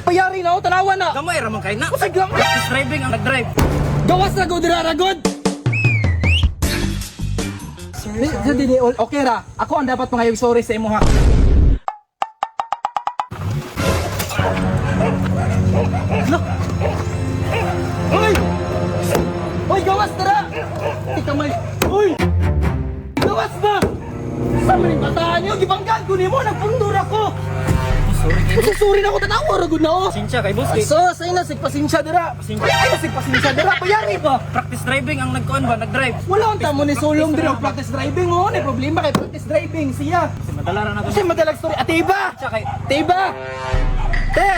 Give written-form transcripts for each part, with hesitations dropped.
Payari na ako, tanawa na. Gamay ramang kay na. Kasi gamay. Practice driving ang nag-drive. Gawas na go diraragod. Sir, dili, okay ra. Ako ang dapat mangayog sorry sa imo ha. Hoy! Hoy, gawas tara! Ikaw may... Hoy! Gawas ba? Sa maling bataan niyo, gibanggaan ko nimo, nagpundura ko! Sorry kay boss. Susuri na ako, tanawa, ragod na ako! Pasensya kay boss. Kay Sos, ay nasigpasensya dira! Ay nasigpasensya dira, payari ba? practice driving ang nagkuan ba, nag-drive. Wala ang tamo ni Sulong dira ang practice driving mo, may problema kay practice driving siya! Kasi madalaran ako. Kasi madalag story, atiba! Pasensya kay Tiba! Te!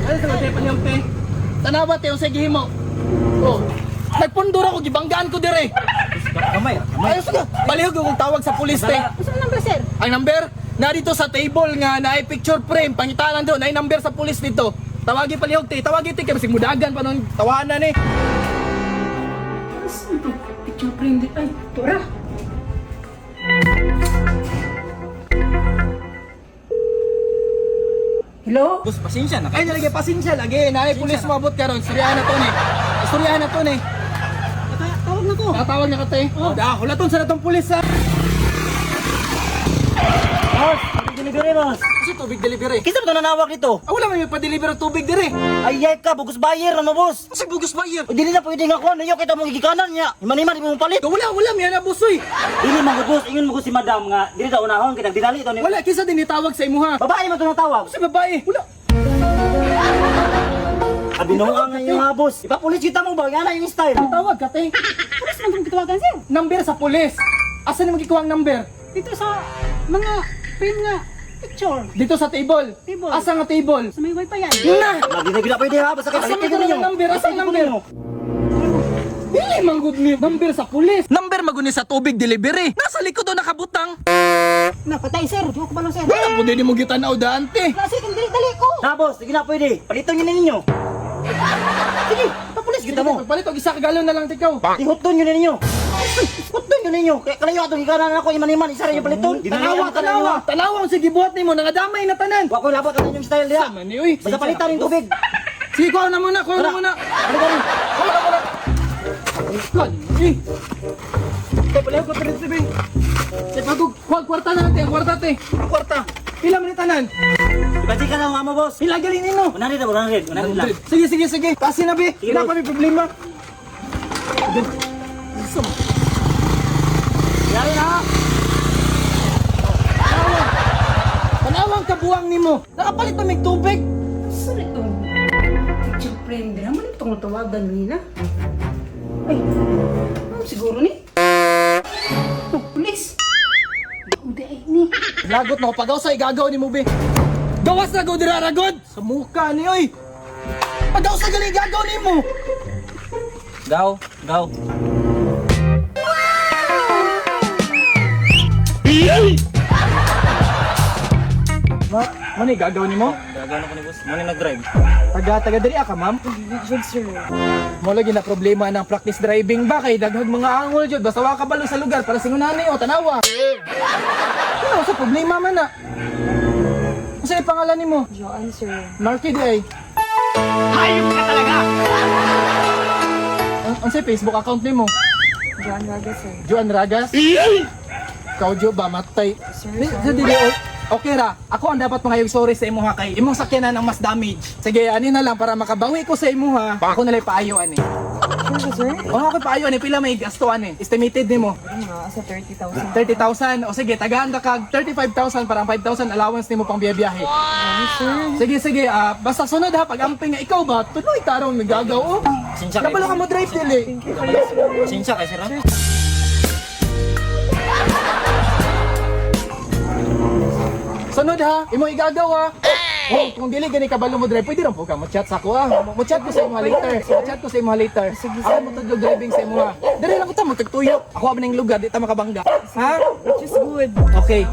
Ano sa te paniyong te? Tanawa te, yung sige mo. Oh, nagpundura ko, gibanggaan ko dire. gamay. Ayos nga, palihog yung tawag sa pulis te. Saan number, sir? Ang number, na dito sa table nga, na picture frame, pangitanan doon, na number sa pulis dito. Tawagi palihog te, tawagi te, kasi mudagan pa nung tawanan eh. Picture frame dito, ay, tura. Hello? Boss, pasensya na Ay, kay. nalagay pasensya lagi. Naay pulis mabot karon. Istoryahan na to ni. Istoryahan na to ni. Tawag na ko. Nakatawag na ka te. Oh, hulaton sa natong pulis ha. Boss, delivery boss. Kasi tubig delivery. Kinsa ba ito nanawag dito? Ah, wala may pa-deliver ng tubig dire. Ayay ka, bugus bayer na mo boss. Kasi bugus buyer. O dili na pwede nga kuha ninyo, kita mong gigikanan niya. Iman-iman, di mo palit. Wala may na busoy. Dili man boss, ingon mo ko si madam nga, dili ta unahon, kita dinali ito ni... Wala kisa din itawag sa imo ha. Babae man ito natawag. Kasi babae. Wala. Abinuang nga yung mga boss. Ipapulis kita mo ba? Yan na yung style. Tawag ka te. Pulis man kung kitawagan, sir. Number sa pulis. Asa na magikuha ang number? Dito sa mga frame nga picture. Dito sa table. Table. Asa nga table? Sa may wifi yan. Na. Lagi na gila pwede ha, basta kita Asa halitin ko man ninyo. ang number? Asa ang number? Dili manggod ni number sa pulis. Number maguni sa tubig delivery. Nasa likod do nakabutang. Napatay, sir. Di ko ba lang, sir? Wala po din mo gitanaw dante. Kasi dali ko. Na boss, sige na pwede. Palitan nyo na ninyo. Sige, papulis kita mo. Pagpalit og isa ka galon na lang tikaw. Ihuton nyo na ninyo. Huton nyo ninyo. Kaya kalayo atong gikanan ako, iman-iman, isa rin yung paliton. Tanawa. Tanawa sige buhat nimo nangadamay na tanan. Wa ko labot ang inyong style diha. Sama ni uy. Basta palitan yung tubig. Sige ko na muna, ko na muna. Ano ba rin? Wala wala. God, eh. Tay pala ko pero sabi. Tay pagog, kwarta na natin, kwarta te. Kwarta. Pila man ni tanan? Ibati ka na mga boss. Pila galin nino? 100 lang. Sige. Kasi na be. Sige, Wala boss. pa may problema. Yari na. Panawang kabuang nimo. Nakapalit pa may tubig. Sorry to. Picture frame. Di naman itong tawagan nila. Ay, siguro ni? Oh, pulis. Hindi ay ni. Lagot na ko pagaw sa igagaw ni mo be. Gawas na go diraragod. Sa mukha ni oy. Pagaw sa gali igagaw ni mo. Gaw. Mani gagaw ni mo? Gagano ko ni boss. Muna nag-drive. Taga diri ka ma'am. Sir. Mo lagi na problema ng practice driving ba kay daghag mga angol jud basta wa ka balo sa lugar para singunan ni o tanawa. Ano sa problema man na? Unsa ang pangalan nimo? Joanne, sir. Marky day. Hayop ka talaga! Unsa ang Facebook account nimo? Joanne Raga, sir. Juan Ragas. Ikaw Jo ba matay? Sir, Sa dili okay ra. Ako ang dapat mangayog sorry sa imo ha kay imong sakyanan ang mas damage. Sige, ani na lang para makabawi ko sa imo ha. Ako na lang paayo ani. Sir? Oh, ako paayo ani pila may gasto ani. Estimated nimo. Sa 30,000. 30,000. O sige, tagaan ka kag 35,000 para ang 5,000 allowance nimo pang biyahe. Sige, basta sunod ha, pag amping nga ikaw ba, tuloy tarong nagagaw oh. Pasensya kay. Kabalo ka mo drive dili. Pasensya kay sir. Sunod ha, imo igagaw ha. Oh, kung dili gani kabalo mo drive, pwede ron po ka mo-chat sa ako ha. Mo-chat ko sa imo later. Mo-chat ko sa imo later. Ako mo tudlog driving sa imo ha. Dili lang ko ta magtagtuyo. Ako ba ning lugar di ta makabangga. Ha? Which is good. Okay.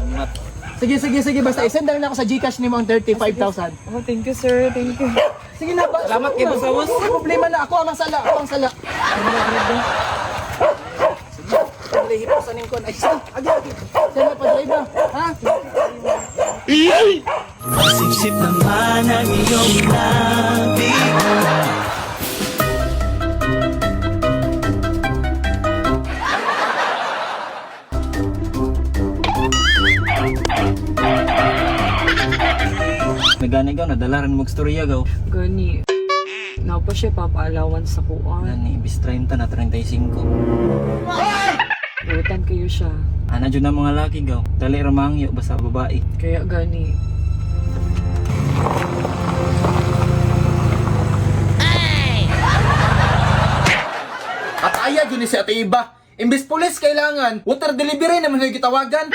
Sige, basta i-send na lang ako sa GCash nimo ang 35,000. Oh, thank you, sir. Thank you. Sige na ba? Salamat kay boss Awos. May problema na ako ang sala, Sige. Lihipasan ning kon. Ay, sige. Agi. Sige pa drive na. Ha? Masipsip naman ang iyong labi. Nagani gaw, nadalaran mo storya gaw. Gani. Napa siya papaalawan sa kuan. Gani, bis 30 na 35. Butan kayo siya. Ana dyan na mga laki gaw. Dali ramangyo basta babae. Kaya gani. At aya yun si Ate Iba. Imbis pulis kailangan, water delivery naman yung gitawagan.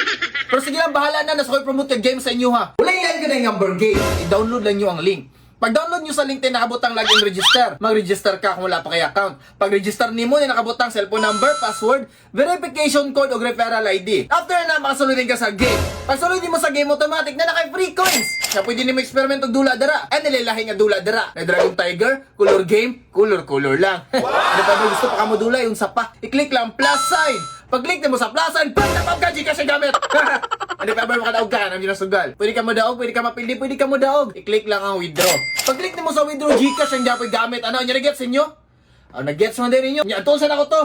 Pero sige lang, bahala na, nasa ko'y promote yung game sa inyo ha. Wala yan ka na yung number game. I-download lang nyo ang link. Pag-download nyo sa link na nakabutang login register, mag-register ka kung wala pa kay account. Pag-register nimo na nakabutang cellphone number, password, verification code o referral ID. After na, makasulodin ka sa game. Pag sulodin mo sa game, automatic na naka-free coins. Kaya pwede nimo experiment og dula dara. Ay nililahi nga dula dara. Na Dragon Tiger, color game, color lang. Ano pa mo gusto pa ka mo dula, yung sapa. I-click lang plus sign. Pag-click mo sa plus sign, pag napag ka, Gcash ang gamit. Ano pa ba makadaog ka? Ano ginasugal? Pwede ka mo daog, pwede ka mapildi, pwede ka mo daog. I-click lang ang withdraw. Pag-click mo sa withdraw, Gcash ang dapat gamit. Ano, nyo na-gets inyo? Nag-gets mo din ninyo. Atulsan ako to.